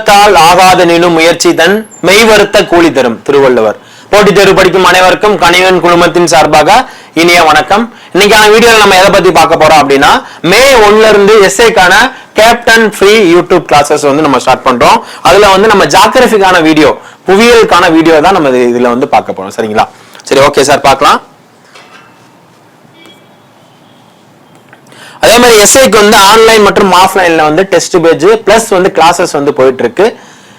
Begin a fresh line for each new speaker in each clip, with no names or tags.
உள்ளத்தால் ஆகாதனினும் முயற்சி தன் மெய்வருத்த கூலி தரும் திருவள்ளுவர். போட்டித் தேர்வு படிக்கும் அனைவருக்கும் கணிவன் குழுமத்தின் சார்பாக இனிய வணக்கம். இன்னைக்கான வீடியோல நம்ம எதை பத்தி பார்க்க போறோம் அப்படின்னா, மே 1ல இருந்து எஸ்ஏக்கான கேப்டன் ஃப்ரீ யூடியூப் கிளாஸஸ் வந்து நம்ம ஸ்டார்ட் பண்றோம். அதுல வந்து நம்ம ஜியோகிராஃபிக்கான வீடியோ, புவியியலுக்கான வீடியோ தான் நம்ம இதுல வந்து பார்க்க போறோம். சரிங்களா? சரி, ஓகே சார், பார்க்கலாம். அதே மாதிரி எஸ்ஐக்கு வந்து ஆன்லைன் மற்றும் ஆஃப்லைன்ல வந்து டெஸ்ட் பேஜ் பிளஸ் வந்து கிளாஸஸ் வந்து போயிட்டு இருக்கு.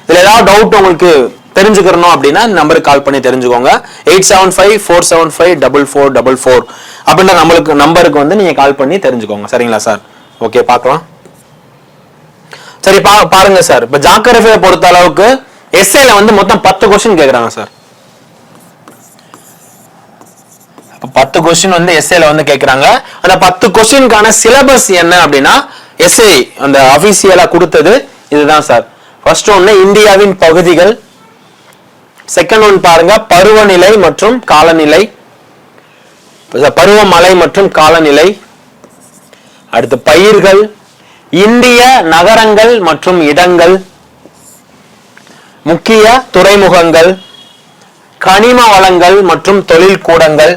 இதுல ஏதாவது டவுட் உங்களுக்கு தெரிஞ்சுக்கணும் அப்படின்னா நம்பருக்கு கால் பண்ணி தெரிஞ்சுக்கோங்க. 8754754444 அப்படின்ற நம்பருக்கு வந்து நீங்க கால் பண்ணி தெரிஞ்சுக்கோங்க. சரிங்களா சார்? ஓகே, பார்க்கலாம். சரி, பாருங்க சார். இப்ப ஜியோகிராஃபியை பொறுத்த அளவுக்கு எஸ்ஐல வந்து மொத்தம் 10 கொஸ்டின் கேக்குறாங்க சார். 10 கொஸ்டின் வந்து எஸ்ஏல வந்து கேக்குறாங்க. அந்த 10 கொஸ்டினுக்கான சிலபஸ் என்ன அப்படின்னா, எஸ்ஏ அந்த அபிஷியலா கொடுத்தது இதுதான் சார். ஃபர்ஸ்ட் ஒன்னு இந்தியாவின் பகுதிகள், செகண்ட் ஒன் பாருங்க பருவநிலை மற்றும் காலநிலை, பருவமழை மற்றும் காலநிலை, அடுத்து பயிர்கள், இந்திய நகரங்கள் மற்றும் இடங்கள், முக்கிய துறைமுகங்கள், கனிம வளங்கள் மற்றும் தொழில் கூடங்கள்,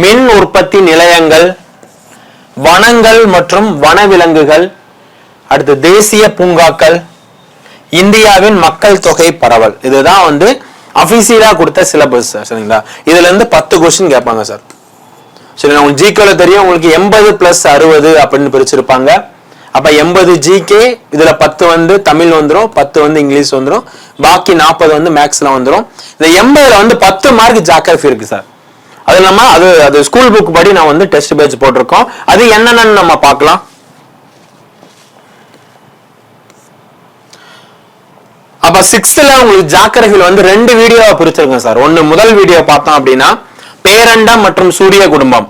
மின் உற்பத்தி நிலையங்கள், வனங்கள் மற்றும் வனவிலங்குகள், அடுத்து தேசிய பூங்காக்கள், இந்தியாவின் மக்கள் தொகை பரவல். இதுதான் வந்து அபிஷியலா கொடுத்த சிலபஸ். சரிங்களா? இதுல இருந்து 10 கொஸ்டின் கேட்பாங்க சார். சரி, உங்களுக்கு ஜிகேல தெரியும், உங்களுக்கு 80 + 60 அப்படின்னு பிரிச்சிருப்பாங்க. அப்ப 80 ஜிகே, இதுல 10 வந்து தமிழ் வந்துடும், 10 வந்து இங்கிலீஷ் வந்துடும், பாக்கி 40 வந்து மேக்ஸ்ல வந்துடும். இந்த 80ல வந்து 10 மார்க் ஜியோகிராஃபி இருக்கு சார். அது இல்லாம அது ஸ்கூல் புக் படி நான் வந்து டெஸ்ட் பேஜ் போட்டிருக்கோம். அது என்னன்னு நம்ம பார்க்கலாம். அப்ப 6th உங்களுக்கு ஜியோகிராஃபில வந்து 2 வீடியோவா பிரிச்சிருக்கேன் சார். ஒன்னு முதல் வீடியோ பார்த்தோம் அப்படின்னா பேரண்டம் மற்றும் சூரிய குடும்பம்,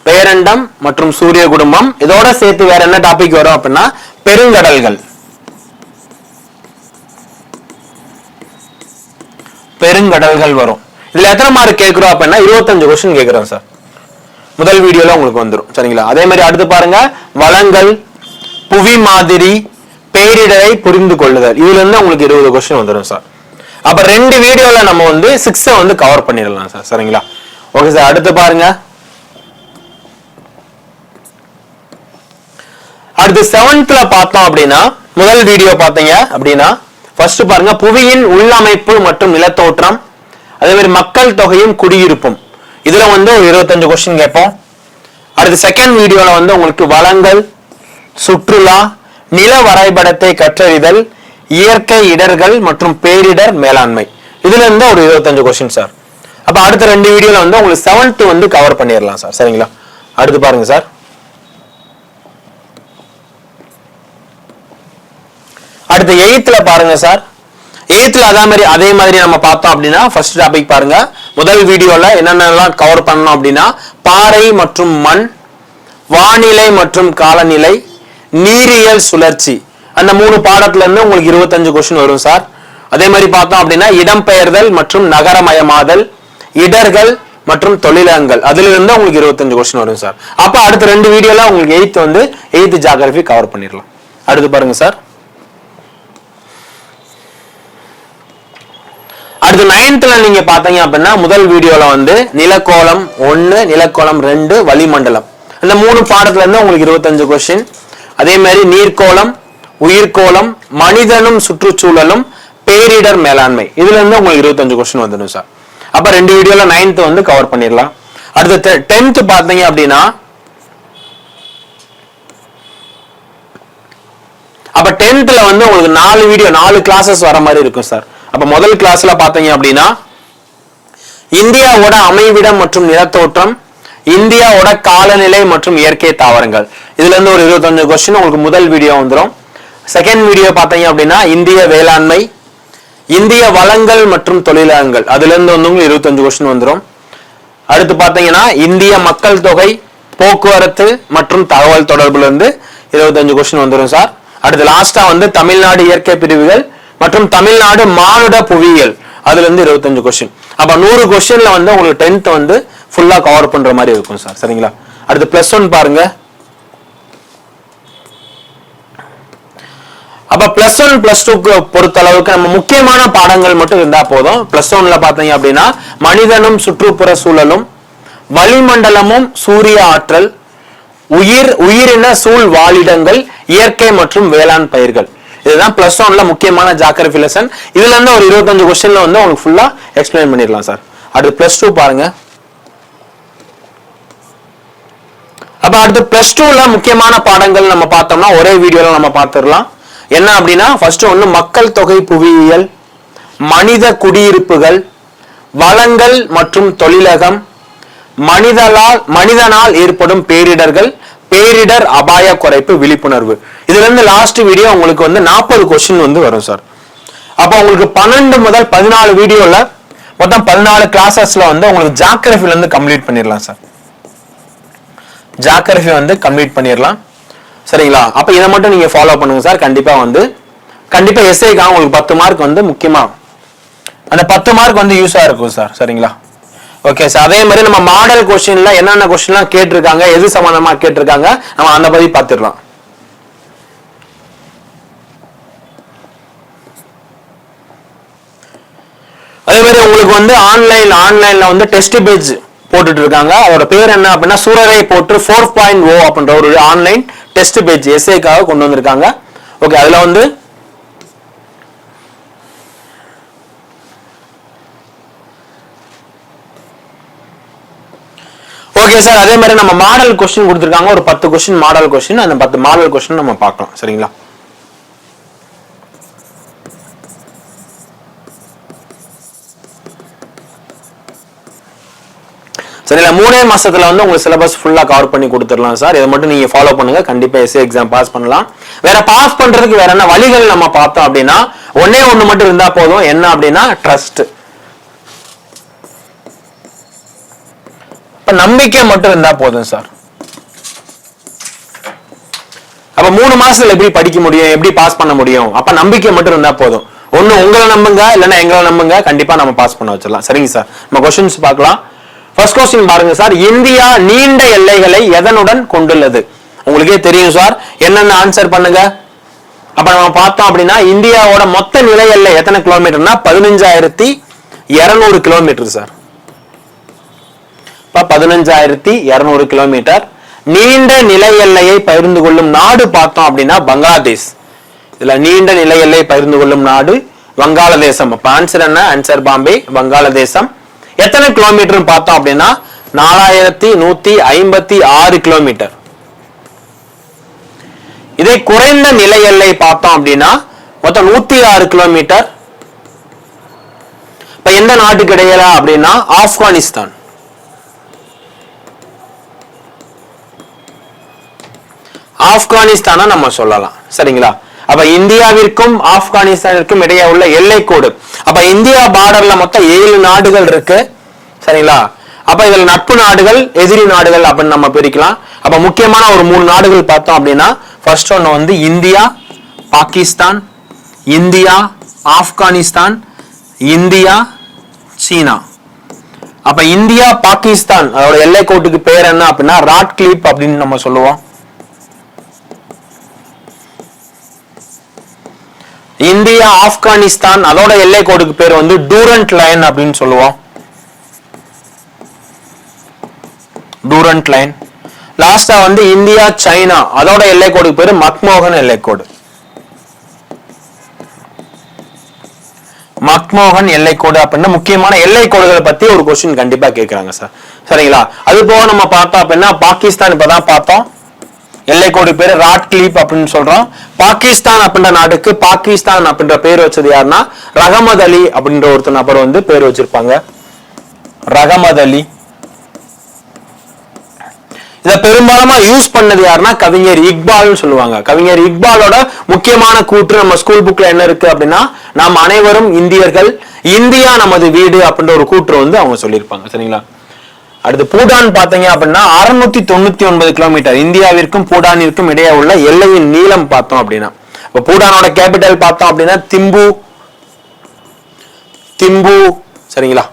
பேரண்டம் மற்றும் சூரிய குடும்பம். இதோட சேர்த்து வேற என்ன டாபிக் வரும் அப்படின்னா பெருங்கடல்கள், பெருங்கடல்கள் வரும். இதுல எத்தனை மார்க் கேட்கிறோம் அப்படின்னா 25 கொஸ்டின் கேட்கிறோம் சார். முதல் வீடியோல உங்களுக்கு வந்துடும். சரிங்களா? அதே மாதிரி அடுத்து பாருங்க வளங்கள், புவி மாதிரி, பேரிடரை புரிந்து கொள்ளுதல். இதுல இருந்து உங்களுக்கு 20 கொஸ்டின் வந்துடும் சார். அப்ப 2 வீடியோல நம்ம வந்து 6 வந்து கவர் பண்ணிடலாம் சார். சரிங்களா? ஓகே சார், அடுத்து பாருங்க. அடுத்து 7th பார்த்தோம் அப்படின்னா முதல் வீடியோ பார்த்தீங்க அப்படின்னா ஃபர்ஸ்ட் பாருங்க புவியின் உள்ளமைப்பு மற்றும் நிலத்தோற்றம், அதே மாதிரி மக்கள் தொகையும் குடியிருப்பும். இதுல வந்து ஒரு 25 கொஸ்டின் கேட்போம். அடுத்து செகண்ட் வீடியோல வந்து உங்களுக்கு வளங்கள், சுற்றுலா, நில வரைபடத்தை கற்றறிதல், இயற்கை இடர்கள் மற்றும் பேரிடர் மேலாண்மை. இதுல இருந்து ஒரு 25 கொஸ்டின் சார். அப்ப அடுத்த 2 வீடியோல வந்து உங்களுக்கு 7th வந்து கவர் பண்ணிடலாம் சார். சரிங்களா? அடுத்து பாருங்க சார். அடுத்து 8th பாருங்க சார். 8th அதே மாதிரி நம்ம பார்த்தோம் அப்படின்னா ஃபர்ஸ்ட் டாபிக் பாருங்க. முதல் வீடியோல என்னென்னலாம் கவர் பண்ணணும் அப்படின்னா பாறை மற்றும் மண், வானிலை மற்றும் காலநிலை, நீரியல் சுழற்சி. அந்த 3 பாடத்துல இருந்து உங்களுக்கு 25 கொஸ்டின் வரும் சார். அதே மாதிரி பார்த்தோம் அப்படின்னா இடம்பெயர்தல் மற்றும் நகரமயமாதல், இடர்கள் மற்றும் தொழிலகங்கள். அதுல இருந்து உங்களுக்கு 25 கொஸ்டின் வரும் சார். அப்ப அடுத்த 2 வீடியோல உங்களுக்கு 8th வந்து 8th ஜியோகிராஃபி கவர் பண்ணிடலாம். அடுத்து பாருங்க சார். அடுத்து 9th நீங்க பாத்தீங்க அப்படின்னா முதல் வீடியோல வந்து நிலக்கோளம் 1, நிலக்கோளம் 2, வளிமண்டலம். அந்த 3 பாடத்துல இருந்து உங்களுக்கு 25 கொஸ்டின். அதே மாதிரி நீர்க்கோளம், உயிர்கோளம், மனிதனும் சுற்றுச்சூழலும், பேரிடர் மேலாண்மை. இதுல இருந்து உங்களுக்கு 25 கொஸ்டின் வந்துடும் சார். அப்ப 2 வீடியோல 9th வந்து கவர் பண்ணிடலாம். அடுத்து 10th பாத்தீங்க அப்படின்னா அப்ப 10th வந்து உங்களுக்கு 4 வீடியோ 4 கிளாஸஸ் வர மாதிரி இருக்கும் சார். அப்ப முதல் கிளாஸ்ல பாத்தீங்க அப்படின்னா இந்தியாவோட அமைவிடம் மற்றும் நிலத்தோற்றம், இந்தியாவோட காலநிலை மற்றும் இயற்கை தாவரங்கள். இதுல இருந்து ஒரு 25 கொஸ்டின் உங்களுக்கு முதல் வீடியோ வந்துடும். செகண்ட் வீடியோ பாத்தீங்க அப்படின்னா இந்திய வேளாண்மை, இந்திய வளங்கள் மற்றும் தொழிலகங்கள். அதுல இருந்து வந்து உங்களுக்கு 25 கொஸ்டின் வந்துடும். அடுத்து பாத்தீங்கன்னா இந்திய மக்கள் தொகை, போக்குவரத்து மற்றும் தகவல் தொடர்புல இருந்து 25 கொஸ்டின் வந்துடும் சார். அடுத்து லாஸ்டா வந்து தமிழ்நாடு இயற்கை பிரிவுகள் மற்றும் தமிழ்நாடு மானுட புவியியல். அதுல இருந்து 25 கொஸ்டின். அப்ப 100 கொஸ்டின்ல வந்து உங்களுக்கு 10th வந்து ஃபுல்லா கவர் பண்ற மாதிரி இருக்கும் சார். சரிங்களா? அடுத்து +1 பாருங்க. அப்ப +1 +2 பொறுத்த அளவுக்கு நம்ம முக்கியமான பாடங்கள் மட்டும் இருந்தா போதும். +1ல பாத்தீங்க அப்படின்னா மனிதனும் சுற்றுப்புற சூழலும், வளிமண்டலமும் சூரிய ஆற்றல், உயிரின சூழ் வாழிடங்கள், இயற்கை மற்றும் வேளாண் பயிர்கள். இதுதான் +1ல முக்கியமான ஜியோகிராஃபி லெசன். இதுல இருந்து ஒரு 25 क्वेश्चनல வந்து உங்களுக்கு ஃபுல்லா எக்ஸ்பிளைன் பண்ணிடலாம் சார். அடுத்து +2 பாருங்க. அப்ப அடுத்து +2ல முக்கியமான பாடங்கள் நம்ம பார்த்தோம்னா ஒரே வீடியோல நம்ம பார்த்துடலாம். என்ன அப்படின்னா ஃபர்ஸ்ட் ஒன்று மக்கள் தொகை புவியியல், மனித குடியிருப்புகள், வளங்கள் மற்றும் தொழிலகம், மனிதனால் ஏற்படும் பேரிடர்கள், பேரிடர் அபாய குறைப்பு விழிப்புணர்வு. இதுல இருந்து லாஸ்ட் வீடியோ உங்களுக்கு வந்து 40 क्वेश्चन வந்து வரும் சார். அப்ப உங்களுக்கு 12 முதல் 14 வீடியோல மொத்தம் 14 கிளாसेसல வந்து உங்களுக்கு ஜியோகிராஃபில இருந்து கம்ப்ளீட் பண்ணிடலாம் சார். ஜியோகிராஃபி வந்து கம்ப்ளீட் பண்ணிடலாம். சரிங்களா? அப்ப இதை மட்டும் நீங்க ஃபாலோ பண்ணுங்க சார். கண்டிப்பா எஸ்ஐக்காக உங்களுக்கு 10 மார்க் வந்து முக்கியமா அந்த 10 மார்க் வந்து யூஸா இருக்கும் சார். சரிங்களா? Okay sir. அதே மாதிரி நம்ம மாடல் क्वेश्चनல என்னென்ன क्वेश्चनலாம் கேட்டிருக்காங்க, எது சம்பந்தமா கேட்டிருக்காங்க, நம்ம அந்த பத்தி பார்த்துடலாம். அதே மாதிரி உங்களுக்கு வந்து ஆன்லைன்ல வந்து டெஸ்ட் பேஜ் போட்டுட்டு இருக்காங்க. அதோட பேர் என்ன அப்படின்னா சூரரை போட்டு 4.0 அப்படின்ற ஒரு ஆன்லைன் டெஸ்ட் பேஜ் எஸ்ஏக்காக கொண்டு வந்திருக்காங்க. ஓகே, அதுல வந்து ஓகே சார். அதே மாதிரி நம்ம மாடல் क्वेश्चन கொடுத்திருக்காங்க. ஒரு 10 क्वेश्चन மாடல் क्वेश्चन. அந்த 10 மாடல் क्वेश्चन நம்ம பார்க்கலாம். சரிங்களா? சரிங்களா? 3 மாசத்துல வந்து உங்களுக்கு சிலபஸ் ஃபுல்லா கவர் பண்ணி கொடுத்துடலாம் சார். இதை மட்டும் நீங்க ஃபாலோ பண்ணுங்க. கண்டிப்பா எஸ்ஏ எக்ஸாம் பாஸ் பண்ணலாம். வேற பாஸ் பண்றதுக்கு வேற என்ன வழிகள் நம்ம பார்த்தோம் அப்படின்னா ஒண்ணே ஒண்ணு மட்டும் இருந்தா போதும். என்ன அப்படின்னா ட்ரஸ்ட். இப்ப நம்பிக்கை மட்டும் இருந்தா போதும் சார். அப்ப 3 மாசத்துல எப்படி படிக்க முடியும், எப்படி பாஸ் பண்ண முடியும்? அப்ப நம்பிக்கை மட்டும் இருந்தா போதும். ஒண்ணு உங்களை நம்புங்க, இல்லைன்னா எங்களை நம்புங்க. கண்டிப்பா நம்ம பாஸ் பண்ண வச்சிடலாம். சரிங்க சார். நம்ம क्वेश्चंस பார்க்கலாம். ஃபர்ஸ்ட் क्वेश्चन பாருங்க சார். இந்தியா நீண்ட எல்லைகளை எதனுடன் கொண்டுள்ளது? உங்களுக்கே தெரியும் சார். என்னென்ன ஆன்சர் பண்ணுங்க. அப்ப நம்ம பார்த்தோம் அப்படின்னா இந்தியாவோட மொத்த நிலை எல்லை எத்தனை கிலோமீட்டர்னா 15,200 கிலோமீட்டர் சார். 15,200 கிலோமீட்டர். நீண்ட நிலை எல்லையை பகிர்ந்து கொள்ளும் நாடு பார்த்தோம் அப்படின்னா பங்களாதேஷ். இதுல நீண்ட நிலை எல்லை பகிர்ந்து கொள்ளும் நாடு வங்காளதேசம். அப்ப ஆன்சர் என்ன? ஆன்சர் பாம்பே, வங்காளதேசம். எத்தனை கிலோமீட்டர் பார்த்தோம் அப்படின்னா 4,156 கிலோமீட்டர். இதை குறைந்த நிலை எல்லை பார்த்தோம் அப்படின்னா மொத்தம் 106 கிலோமீட்டர். இப்ப எந்த நாட்டுக்கு இடையில அப்படின்னா ஆப்கானிஸ்தான். ஆப்கானிஸ்தான நம்ம சொல்லலாம். சரிங்களா? அப்ப இந்தியாவிற்கும் ஆப்கானிஸ்தானிற்கும் இடையே உள்ள எல்லை கோடு. அப்ப இந்தியா பார்டர்ல மொத்தம் 7 நாடுகள் இருக்கு. சரிங்களா? அப்ப இதுல நட்பு நாடுகள், எதிரி நாடுகள் அப்படின்னு நம்ம பிரிக்கலாம். அப்ப முக்கியமான ஒரு 3 நாடுகள் பார்த்தோம் அப்படின்னா ஃபர்ஸ்ட் ஒன்னு வந்து India, Pakistan, India, Afghanistan, India, சீனா. அப்ப இந்தியா பாகிஸ்தான் அதோட எல்லை கோட்டுக்கு பேர் என்ன அப்படின்னா ராட்கிளிப் அப்படின்னு நம்ம சொல்லுவோம். இந்தியா ஆப்கானிஸ்தான் அதோட எல்லை கோடுக்கு பேர் வந்து டூரண்ட் லைன் அப்படின்னு சொல்லுவோம். Durant line. லாஸ்டா வந்து இந்தியா சைனா அதோட எல்லை கோடுக்கு பேரு மக்மோகன் எல்லை கோடு. மக்மோகன் எல்லை கோடு அப்படின்னா முக்கியமான எல்லை கோடுகளை பத்தி ஒரு क्वेश्चन கண்டிப்பா கேட்கறாங்க சார். சரிங்களா? அது போக நம்ம பார்த்தோம் அப்படின்னா பாகிஸ்தான் இப்பதான் பார்த்தோம். எல்லை கோடு பேரு ராட்கிளிப் அப்படின்னு சொல்றோம். பாகிஸ்தான் அப்படின்ற நாட்டுக்கு பாகிஸ்தான் அப்படின்ற பேர் வச்சது யாருன்னா ரஹமத் அலி அப்படின்ற ஒருத்தர் நபர் வந்து பேர் வச்சிருப்பாங்க. ரஹமத் அலி. இத பெரும்பாலுமா யூஸ் பண்ணது யாருன்னா கவிஞர் இக்பால்னு சொல்லுவாங்க. கவிஞர் இக்பாலோட முக்கியமான கூற்று நம்ம ஸ்கூல் புக்ல என்ன இருக்கு அப்படின்னா நாம் அனைவரும் இந்தியர்கள், இந்தியா நமது வீடு அப்படின்ற ஒரு கூற்று வந்து அவங்க சொல்லியிருப்பாங்க. சரிங்களா? அடுத்து பூடான் பாத்தீங்க அப்படின்னா 699 கிலோமீட்டர். இந்தியாவிற்கும் பூடானிற்கும் இடையே உள்ள எல்லையின் நீளம் பார்த்தோம் அப்படின்னா இப்ப பூடானோட கேபிட்டல் பார்த்தோம் அப்படின்னா திம்பு. சரிங்களா?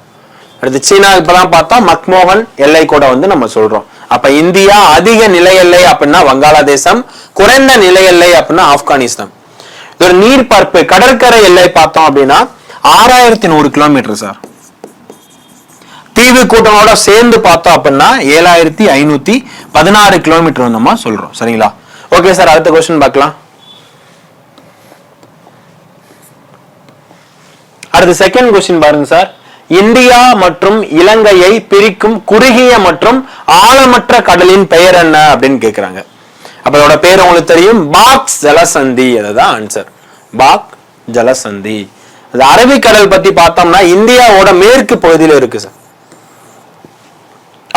அடுத்து சீனா இப்பதான் பார்த்தோம் மக்மோகன் எல்லை கூட வந்து நம்ம சொல்றோம். அப்ப இந்தியா அதிக நிலை எல்லை அப்படின்னா வங்காளதேசம், குறைந்த நிலை எல்லை அப்படின்னா ஆப்கானிஸ்தான். ஒரு நீர்பரப்பு கடற்கரை எல்லை பார்த்தோம் அப்படின்னா 6100 கிலோமீட்டர் சார். தீவு கூட்டங்களோட சேர்ந்து பார்த்தோம் அப்படின்னா 7516 கிலோமீட்டர் நம்ம சொல்றோம். சரிங்களா? ஓகே சார், அடுத்த क्वेश्चन பார்க்கலாம். அடுத்த செகண்ட் क्वेश्चन பாருங்க சார். இந்தியா மற்றும் இலங்கையை பிரிக்கும் குறுகிய மற்றும் ஆழமற்ற கடலின் பெயர் என்ன அப்படின்னு கேக்குறாங்க. அப்ப அதோட பேர் உங்களுக்கு தெரியும், பாக் ஜலசந்தி. அதுதான் ஆன்சர், பாக் ஜலசந்தி. அது அரபிக்கடல் பத்தி பார்த்தோம்னா இந்தியாவோட மேற்கு பகுதியில் இருக்கு சார்.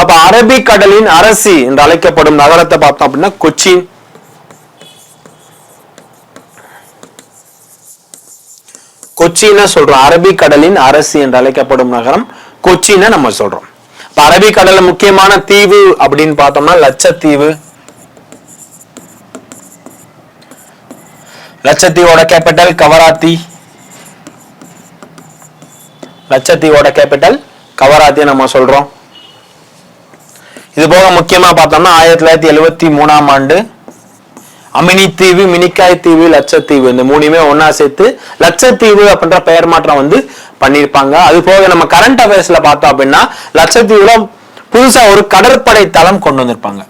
அப்ப அரபிக்கடலின் அரசி என்று அழைக்கப்படும் நகரத்தை பார்த்தோம் அப்படின்னா கொச்சின். கொச்சின்னு சொல்றோம். அரபிக்கடலின் அரசி என்று அழைக்கப்படும் நகரம் கொச்சின்னு நம்ம சொல்றோம். இப்ப அரபிக்கடல்ல முக்கியமான தீவு அப்படின்னு பார்த்தோம்னா லட்சத்தீவு. லட்சத்தீவோட கேபிட்டல் கவராத்தி. லட்சத்தீவோட கேபிட்டல் கவராத்தி நம்ம சொல்றோம். இது போக முக்கியமா பார்த்தோம்னா 1973ஆம் ஆண்டு அமினி தீவு, மினிக்காய் தீவு, லட்சத்தீவு இந்த மூணுமே ஒன்னா சேர்த்து லட்சத்தீவு அப்படின்ற பெயர் மாற்றம் வந்து பண்ணிருப்பாங்க. அது போக நம்ம கரண்ட் அஃபேர்ஸ்ல பார்த்தோம் அப்படின்னா லட்சத்தீவுல புதுசா ஒரு கடற்படை தளம் கொண்டு வந்திருப்பாங்க.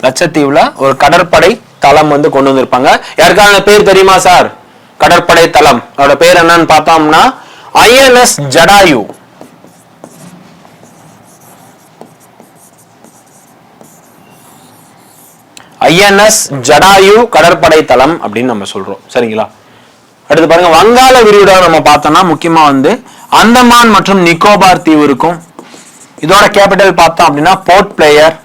லட்சத்தீவுல ஒரு கடற்படை தளம் வந்து கொண்டு வந்திருப்பாங்க. யாருக்கான பேர் தெரியுமா சார்? கடற்படை தளம் அதோட பேர் என்னன்னு பார்த்தோம்னா INS ஜடாயு. INS ஜடாயு கடற்படை தளம் அப்படின்னு நம்ம சொல்றோம். சரிங்களா? அடுத்து பாருங்க, வங்காள விரிகுடா நம்ம பார்த்தோம்னா முக்கியமா வந்து அந்தமான் மற்றும் நிக்கோபார் தீவு இருக்கும். இதோட கேபிட்டல் பார்த்தோம் அப்படின்னா போர்ட் பிளேயர்.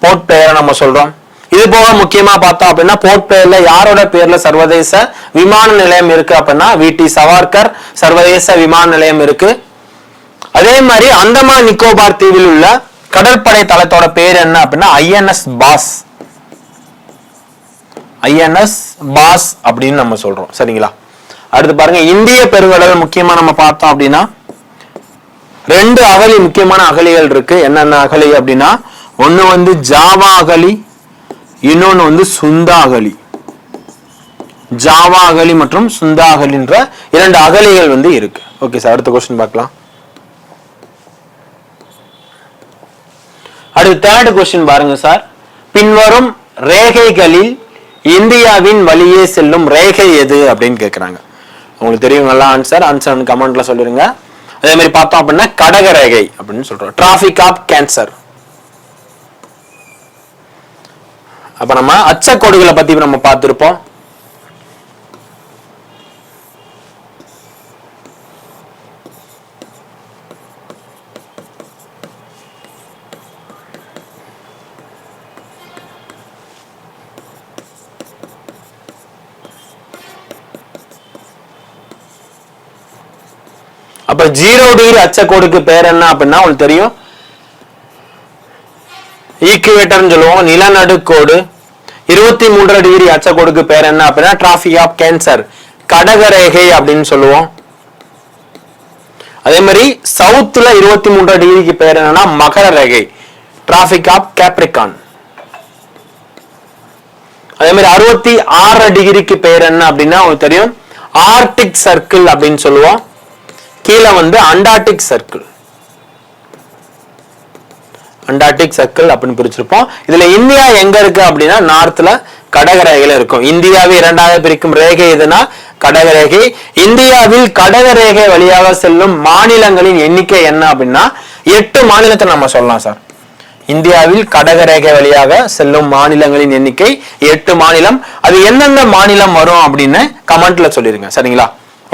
போர்ட் பிளேயர் நம்ம சொல்றோம். இது போக முக்கியமா பார்த்தோம் அப்படின்னா போர்ட் பிளேயர்ல யாரோட பேர்ல சர்வதேச விமான நிலையம் இருக்கு அப்படின்னா VT சவார்கர் சர்வதேச விமான நிலையம் இருக்கு. அதே மாதிரி அந்தமான் நிக்கோபார் தீவில் உள்ள கடற்படை தளத்தோட பேர் என்ன அப்படின்னா INS பாஸ். INS பாஸ் அப்படின்னு நம்ம சொல்றோம். சரிங்களா? அடுத்து பாருங்க, இந்திய பெருங்கடல் முக்கியமா நம்ம பார்த்தோம் அப்படின்னா 2 அகழி, முக்கியமான அகழிகள் இருக்கு. என்னென்ன அகழி அப்படின்னா ஒண்ணு வந்து ஜாவா அகழி, இன்னொன்னு வந்து சுந்தா அகழி. ஜாவா அகழி மற்றும் சுந்தா அகழின்ற 2 அகழிகள் வந்து இருக்கு. ஓகே சார், அடுத்த क्वेश्चन பார்க்கலாம். அடுத்து தேர்ட் क्वेश्चन பாருங்க சார். பின்வரும் ரேகைகளில் இந்தியாவின் வழியே செல்லும் ரேகை எது அப்படின்னு கேக்குறாங்க. உங்களுக்கு தெரியும் நல்லா ஆன்சர் கமெண்ட்ல சொல்லிருங்க. அதே மாதிரி பார்த்தோம் அப்படின்னா கடக ரேகை அப்படின்னு சொல்றோம். Tropic of cancer. அப்ப நம்ம அச்சக்கோடுகளை பத்தி நம்ம பார்த்திருப்போம். அப்ப 0 டிகிரி அச்சக்கோடுக்கு பேர் என்ன அப்படின்னா உங்களுக்கு தெரியும், ஈக்குவேட்டர்னு சொல்லுவோம், நிலநடுக்கோடு. 23 டிகிரி அச்சக்கோடுக்கு பேர் என்ன அப்படின்னா டிராபிக் ஆஃப் கேன்சர், கடகரேகை அப்படின்னு சொல்லுவோம். அதே மாதிரி சவுத்துல 23 டிகிரிக்கு பேர் என்னன்னா மகர ரேகை, டிராபிக் ஆஃப் கேப்ரிகான். அதே மாதிரி 66 டிகிரிக்கு பேர் என்ன அப்படின்னா உங்களுக்கு தெரியும் ஆர்டிக் சர்க்கிள் அப்படின்னு சொல்லுவோம். கீழே வந்து அண்டார்டிக் சர்க்கிள், அண்டார்டிக் சர்க்கிள் அப்படின்னு பிரிச்சிருப்போம். இதுல இந்தியா எங்க இருக்கு அப்படின்னா நார்த்ல கடகரேகையில இருக்கும். இந்தியாவை 2ஆக பிரிக்கும் ரேகை எதுனா கடகரேகை. இந்தியாவில் கடகரேகை வழியாக செல்லும் மாநிலங்களின் எண்ணிக்கை என்ன அப்படின்னா 8 மாநிலத்தை நம்ம சொல்லலாம் சார். இந்தியாவில் கடகரேகை வழியாக செல்லும் மாநிலங்களின் எண்ணிக்கை 8 மாநிலம். அது எந்தெந்த மாநிலம் வரும் அப்படின்னு கமெண்ட்ல சொல்லிருங்க. சரிங்களா?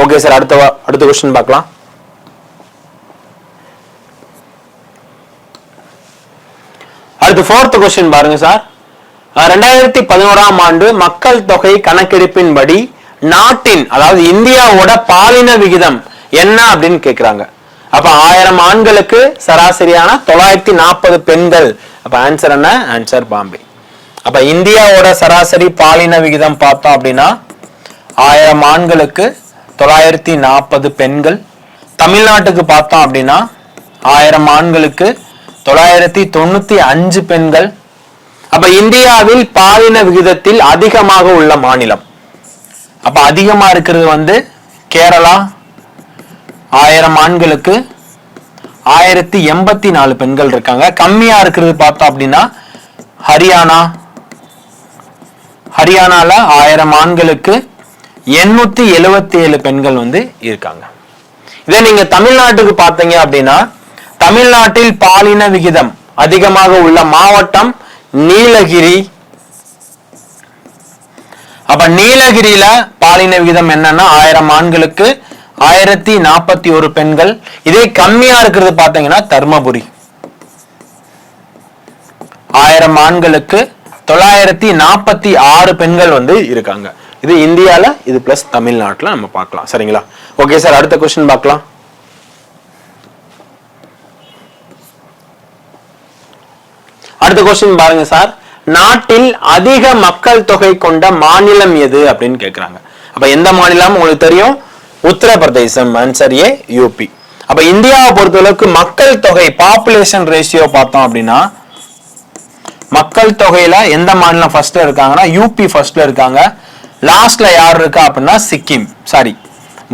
ஓகே சார், அடுத்த क्वेश्चन பார்க்கலாம். அடுத்து 4th क्वेश्चन பாருங்க சார். 2011ஆம் ஆண்டு மக்கள் தொகை கணக்கெடுப்பின்படி நாட்டின் அதாவது இந்தியாவோட பாலின விகிதம் என்ன அப்படின்னு கேக்குறாங்க. அப்ப 1000 ஆண்களுக்கு சராசரியான 940 பெண்கள். அப்ப ஆன்சர் என்ன? ஆன்சர் பாம்பே. அப்ப இந்தியாவோட சராசரி பாலின விகிதம் பார்த்தோம் அப்படின்னா 1000 ஆண்களுக்கு 940 பெண்கள். தமிழ்நாட்டுக்கு பார்த்தோம் அப்படின்னா 1000 ஆண்களுக்கு 995 பெண்கள். அப்ப இந்தியாவில் பாலின விகிதத்தில் அதிகமாக உள்ள மாநிலம், அப்ப அதிகமா இருக்கிறது வந்து கேரளா, 1000 ஆண்களுக்கு 1084 பெண்கள் இருக்காங்க. கம்மியா இருக்கிறது பார்த்தோம் அப்படின்னா ஹரியானால 1000 ஆண்களுக்கு 877 பெண்கள் வந்து இருக்காங்க. இதே நீங்க தமிழ்நாட்டுக்கு பார்த்தீங்க அப்படின்னா, தமிழ்நாட்டில் பாலின விகிதம் அதிகமாக உள்ள மாவட்டம் நீலகிரி. அப்ப நீலகிரியில பாலின விகிதம் என்னன்னா 1000 ஆண்களுக்கு 1041 பெண்கள். இதே கம்மியா இருக்கிறது பாத்தீங்கன்னா தர்மபுரி, 1000 ஆண்களுக்கு 946 பெண்கள் வந்து இருக்காங்க. இது இந்தியால, இது பிளஸ் தமிழ்நாட்டுல நம்ம பார்க்கலாம். சரிங்களா? ஓகே சார், அடுத்த क्वेश्चन பார்க்கலாம். அடுத்த क्वेश्चन பாருங்க சார். நாட்டில் அதிக மக்கள் தொகை கொண்ட மாநிலம் எது அப்படின்னு கேக்குறாங்க. அப்ப எந்த மாநிலம் உங்களுக்கு தெரியும்? உத்தரப்பிரதேசம். Answer A, UP. அப்ப இந்தியாவை பொறுத்தளவுக்கு மக்கள் தொகை பாப்புலேஷன் ரேஷியோ பார்த்தோம் அப்படின்னா, மக்கள் தொகையில எந்த மாநிலம் ஃபர்ஸ்ட்ல இருக்காங்கன்னா யூபி ஃபர்ஸ்ட்ல இருக்காங்க. லாஸ்ட்ல யார் இருக்கா அப்படின்னா சிக்கிம், சாரி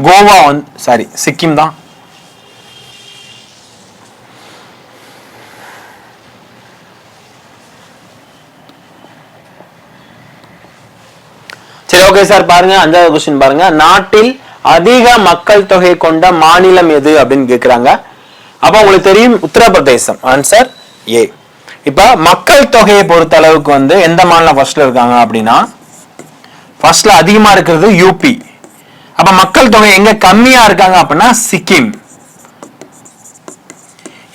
கோவா வந்து, சாரி சிக்கிம் தான். சரி, ஓகே சார். பாருங்க, 5வது क्वेश्चन பாருங்க. நாட்டில் அதிக மக்கள் தொகை கொண்ட மாநிலம் எது அப்படின்னு கேக்குறாங்க. அப்ப உங்களுக்கு தெரியும் உத்தரப்பிரதேசம். ஆன்சர் ஏ. இப்ப மக்கள் தொகையை பொறுத்த அளவுக்கு வந்து எந்த மாநிலம் ஃபர்ஸ்ட்ல இருக்காங்க அப்படின்னா, ஃபர்ஸ்ட்ல அதிகமா இருக்கிறது யூபி. அப்ப மக்கள் தொகை எங்க கம்மியா இருக்காங்க அப்படின்னா சிக்கிம்.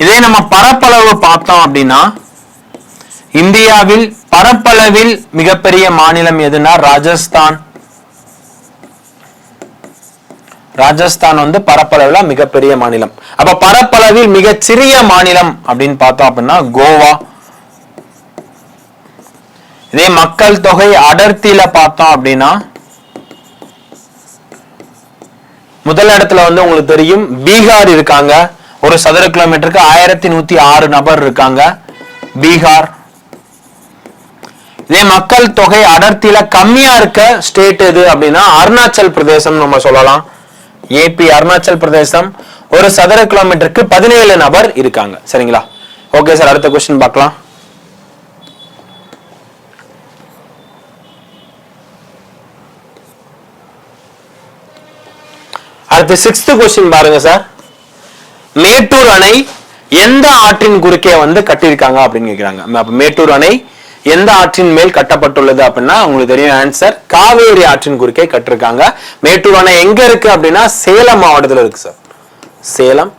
இதே நம்ம பரப்பளவு பார்த்தோம் அப்படின்னா, இந்தியாவில் பரப்பளவில் மிகப்பெரிய மாநிலம் எதுனா ராஜஸ்தான். ராஜஸ்தான் வந்து பரப்பளவுல மிகப்பெரிய மாநிலம். அப்ப பரப்பளவில் மிகச் சிறிய மாநிலம் அப்படின்னு பார்த்தோம் அப்படின்னா கோவா. இதே மக்கள் தொகை அடர்த்தியில பார்த்தோம் அப்படின்னா, முதல் இடத்துல வந்து உங்களுக்கு தெரியும் பீகார் இருக்காங்க. ஒரு சதுர கிலோமீட்டருக்கு 1106 நபர் இருக்காங்க, பீகார். இதே மக்கள் தொகை அடர்த்தியில கம்மியா இருக்க ஸ்டேட் எது அப்படின்னா அருணாச்சல் பிரதேசம் நம்ம சொல்லலாம். ஏபி, அருணாச்சல் பிரதேசம். ஒரு சதுர கிலோமீட்டருக்கு 17 நபர் இருக்காங்க. சரிங்களா? ஓகே சார், அடுத்த क्वेश्चन பார்க்கலாம். அடுத்து 6th क्वेश्चन பாருங்க சார். மேட்டூர் அணை எந்த ஆற்றின் குறுக்கே வந்து கட்டியிருக்காங்க அப்படின்னு கேக்குறாங்க. அப்ப மேட்டூர் அணை எந்த ஆற்றின் மேல் கட்டப்பட்டுள்ளது அப்படின்னா உங்களுக்கு தெரியும் ஆன்சர் காவேரி ஆற்றின் குறுக்கே கட்டிருக்காங்க. மேட்டூர் அணை எங்க இருக்கு அப்படின்னா சேலம் மாவட்டத்தில் இருக்கு சார், சேலம்.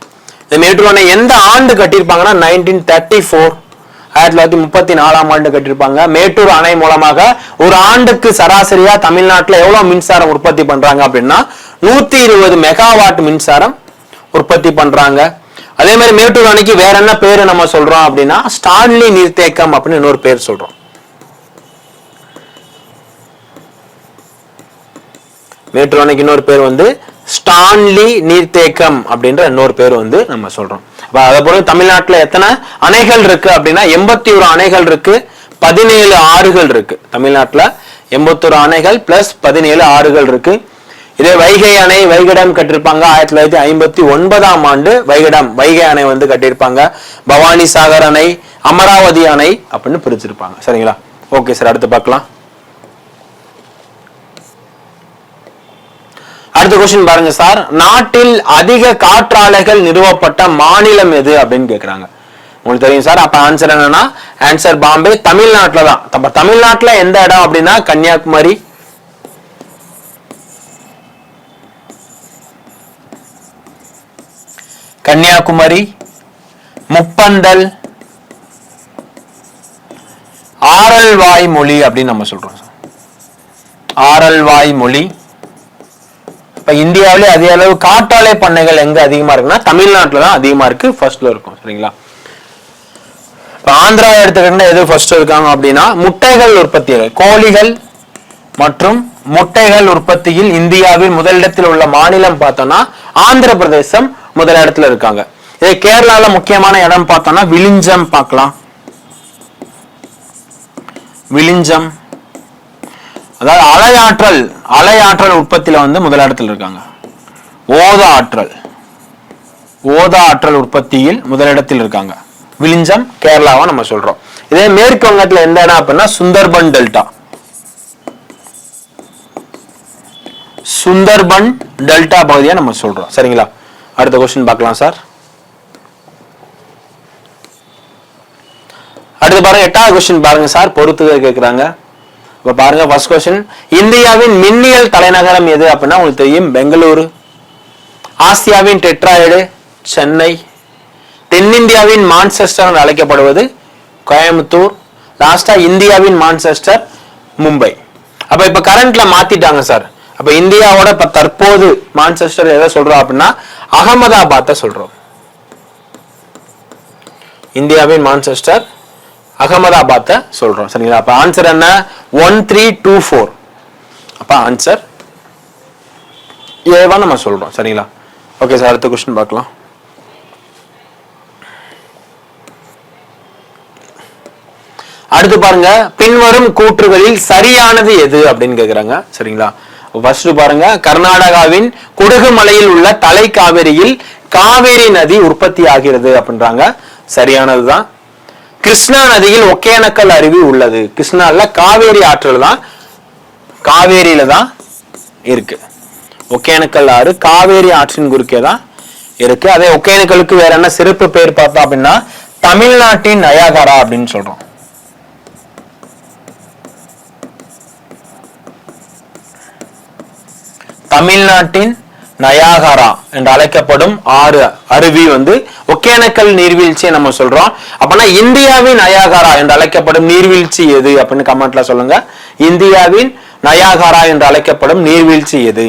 இந்த மேட்டூர் அணை எந்த ஆண்டு கட்டியிருப்பாங்கன்னா 1934, 1934ஆம் ஆண்டு கட்டியிருப்பாங்க. மேட்டூர் அணை மூலமாக ஒரு ஆண்டுக்கு சராசரியா தமிழ்நாட்டில் எவ்வளவு மின்சாரம் உற்பத்தி பண்றாங்க அப்படின்னா 120 மெகாவாட் மின்சாரம் உற்பத்தி பண்றாங்க. அதே மாதிரி மேட்டூர் அணைக்கு வேற என்ன பேரு நம்ம சொல்றோம் அப்படின்னா ஸ்டான்லி நீர்த்தேக்கம் அப்படின்னு இன்னொரு பேர் சொல்றோம். மேட்டூர் அணைக்கு இன்னொரு பேர் வந்து ஸ்டான்லி நீர்த்தேக்கம் அப்படின்ற இன்னொரு பேர் வந்து நம்ம சொல்றோம். அதே போல தமிழ்நாட்டுல எத்தனை அணைகள் இருக்கு அப்படின்னா 81 அணைகள் இருக்கு, 17 ஆறுகள் இருக்கு. தமிழ்நாட்டுல 81 அணைகள் பிளஸ் 17 ஆறுகள் இருக்கு. இதே வைகை அணை, வைகடம் கட்டிருப்பாங்க 1959ஆம் ஆண்டு. வைகை அணை வந்து கட்டியிருப்பாங்க. பவானி சாகர் அணை, அமராவதி அணை அப்படின்னு பிரிச்சிருப்பாங்க. சரிங்களா? ஓகே சார், அடுத்து பார்க்கலாம். அடுத்த क्वेश्चन பாருங்க சார். நாட்டில் அதிக காற்றாலைகள் நிறுவப்பட்ட மாநிலம் எது அப்படின்னு கேக்குறாங்க. உங்களுக்கு தெரியும் சார். அப்ப ஆன்சர் என்னன்னா ஆன்சர் பாம்பே, தமிழ்நாட்டுல தான். அப்ப தமிழ்நாட்டுல எந்த இடம் அப்படின்னா கன்னியாகுமரி. கன்னியாகுமரி, முப்பந்தல், ஆரல்வாய் மொழி அப்படின்னு நம்ம சொல்றோம். ஆரல்வாய் மொழி. இப்ப இந்தியாவிலே அதே அளவு காற்றாலை பண்ணைகள் எங்க அதிகமா இருக்குன்னா தமிழ்நாட்டுல தான் அதிகமா இருக்கு, ஃபர்ஸ்ட்ல இருக்கும். சரிங்களா? இப்ப ஆந்திரா எடுத்துக்கிட்டா எது ஃபர்ஸ்ட் இருக்காங்க அப்படின்னா முட்டைகள் உற்பத்திகள், கோழிகள் மற்றும் முட்டைகள் உற்பத்தியில் இந்தியாவில் முதலிடத்தில் உள்ள மாநிலம் பார்த்தோம்னா ஆந்திர பிரதேசம் முதல் இடத்துல இருக்காங்க. இதே கேரளால முக்கியமான இடம் பார்த்தோம்னா விழிஞ்சம் பார்க்கலாம். விழிஞ்சம் அதாவது அலையாற்றல் உற்பத்தியில வந்து முதலிடத்தில் இருக்காங்க. ஓத ஆற்றல் உற்பத்தியில் முதலிடத்தில் இருக்காங்க. விழிஞ்சம் கேரளாவா நம்ம சொல்றோம். இதே மேற்கு வங்கத்துல எந்த இடம் அப்படின்னா சுந்தர்பன் டெல்டா பகுதியா நம்ம சொல்றோம். சரிங்களா? அடுத்த क्वेश्चन பார்க்கலாம் சார். அடுத்து பாருங்க 8வது क्वेश्चन பாருங்க சார். பொறுத்துக கேக்குறாங்க. இப்ப பாருங்க ஃபர்ஸ்ட் क्वेश्चन, இந்தியாவின் மின்னியல் தலைநகரம் எது அப்படின்னா உங்களுக்கு தெரியும் பெங்களூரு. ஆசியாவின் டெட்ராய்டு சென்னை. தென்னிந்தியாவின் மான்செஸ்டர் அழைக்கப்படுவது கோயம்புத்தூர். லாஸ்டா இந்தியாவின் மான்செஸ்டர் மும்பை. அப்ப இப்ப கரண்ட்ல மாத்திட்டாங்க சார். அப்ப இந்தியாவோட இப்ப தற்போது மான்செஸ்டர் எதை சொல்றோம் அப்படின்னா அகமதாபாத்தை சொல்றோம். இந்தியாவின் மான்செஸ்டர் அகமதாபாத்தை சொல்றோம். சரிங்களா? அப்ப ஆன்சர் என்ன? 1324. அப்ப ஆன்சர் ஏவா நம்ம சொல்றோம். சரிங்களா? ஓகே சார், அடுத்த क्वेश्चन பார்க்கலாம். அடுத்து பாருங்க, பின்வரும் கூற்றுகளில் சரியானது எது அப்படின்னு கேக்குறாங்க. சரிங்களா? ஃபர்ஸ்ட் பாருங்க, கர்நாடகாவின் குடகு மலையில் உள்ள தலை காவேரியில் காவேரி நதி உற்பத்தி ஆகிறது அப்படின்றாங்க. சரியானதுதான். கிருஷ்ணா நதியில் ஒகேனக்கல் அருவி உள்ளது. கிருஷ்ணால காவேரி ஆற்றல் தான் காவேரியில தான் இருக்கு. ஒகேனக்கல் ஆறு காவேரி ஆற்றின் குறுக்கே தான் இருக்கு. அதே ஒகேனக்கலுக்கு வேற என்ன சிறப்பு பேர் பார்த்தோம் அப்படின்னா தமிழ்நாட்டின் நயாகரா அப்படின்னு சொல்றோம். தமிழ்நாட்டின் நயாகரா என்று அழைக்கப்படும் அருவி வந்து ஒகேனக்கல் நீர்வீழ்ச்சியை நம்ம சொல்றோம். அப்பனா இந்தியாவின் நயாகரா என்று அழைக்கப்படும் நீர்வீழ்ச்சி எது அப்படின்னு கமெண்ட்ல சொல்லுங்க. இந்தியாவின் நயாகரா என்று அழைக்கப்படும் நீர்வீழ்ச்சி எது?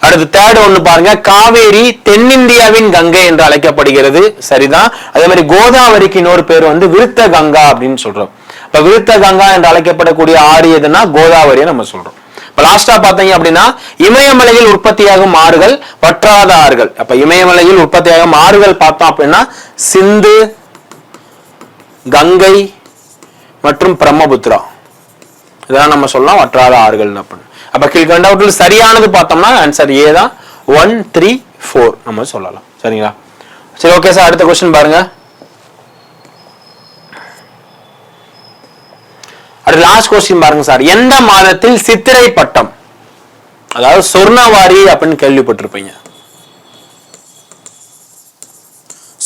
அடுத்து தேர்ட் ஒண்ணு பாருங்க, காவேரி தென்னிந்தியாவின் கங்கை என்று அழைக்கப்படுகிறது. சரிதான். அதே மாதிரி கோதாவரிக்கு இன்னொரு பேர் வந்து விருத்த கங்கா அப்படின்னு சொல்றோம். இப்ப விருத்த கங்கா என்று அழைக்கப்படக்கூடிய ஆறு எதுனா கோதாவரியை நம்ம சொல்றோம். லாஸ்டா பாத்தீங்க அப்படின்னா இமயமலையில் உற்பத்தியாகும் ஆறுகள் வற்றாத ஆறுகள். அப்ப இமயமலையில் உற்பத்தியாகும் ஆறுகள் பார்த்தோம் அப்படின்னா சிந்து, கங்கை மற்றும் பிரம்மபுத்திரா. இதெல்லாம் நம்ம சொல்லலாம் வற்றாத ஆறுகள். அப்ப கீழ்கண்டவற்றில் சரியானது பார்த்தோம்னா ஆன்சர் ஏ தான். 134 நம்ம சொல்லலாம். சரிங்களா? சரி, ஓகே சார், அடுத்த क्वेश्चन பாருங்க. அடுத்த லாஸ்ட் क्वेश्चन பாருங்க சார். எந்த மாதத்தில் சித்திரை பட்டம், அதாவது சொர்ணவாரி அப்படின்னு கேள்விப்பட்டிருப்பீங்க.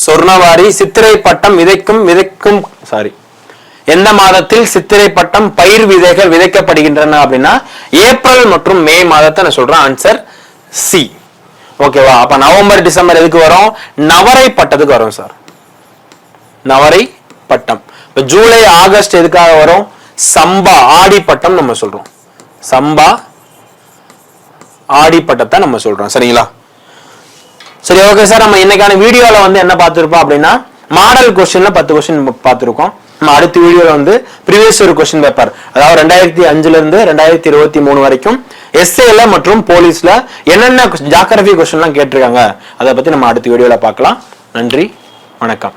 சொர்ணவாரி சித்திரை பட்டம் விதைக்கும் எந்த மாதத்தில் சித்திரை பட்டம் பயிர் விதைகள் விதைக்கப்படுகின்றன அப்படின்னா ஏப்ரல் மற்றும் மே மாதத்தை நான் சொல்றேன். Answer C. ஓகேவா? அப்ப நவம்பர் டிசம்பர் எதுக்கு வரும்? நவரை பட்டத்துக்கு வரும் சார். நவரை பட்டம். இப்ப ஜூலை ஆகஸ்ட் எதுக்காக வரும்? சம்பா ஆடி பட்டம் நம்ம சொல்றோம். சம்பா ஆடி பட்டத்தை நம்ம சொல்றோம். சரிங்களா? சரி, ஓகே சார். நம்ம இன்னைக்கான வீடியோல வந்து என்ன பார்த்திருப்போம் அப்படின்னா மாடல் क्वेश्चनல 10 क्वेश्चन பார்த்திருக்கோம். நம்ம அடுத்த வீடியோல வந்து ப்ரீவியஸ் ஒரு क्वेश्चन பேப்பர், அதாவது 2005ல இருந்து 2023 வரைக்கும் எஸ்ஏல மற்றும் போலீஸ்ல என்னென்ன ஜியோகிராஃபி क्वेश्चनலாம் கேட்டிருக்காங்க அதை பத்தி நம்ம அடுத்த வீடியோல பார்க்கலாம். நன்றி, வணக்கம்.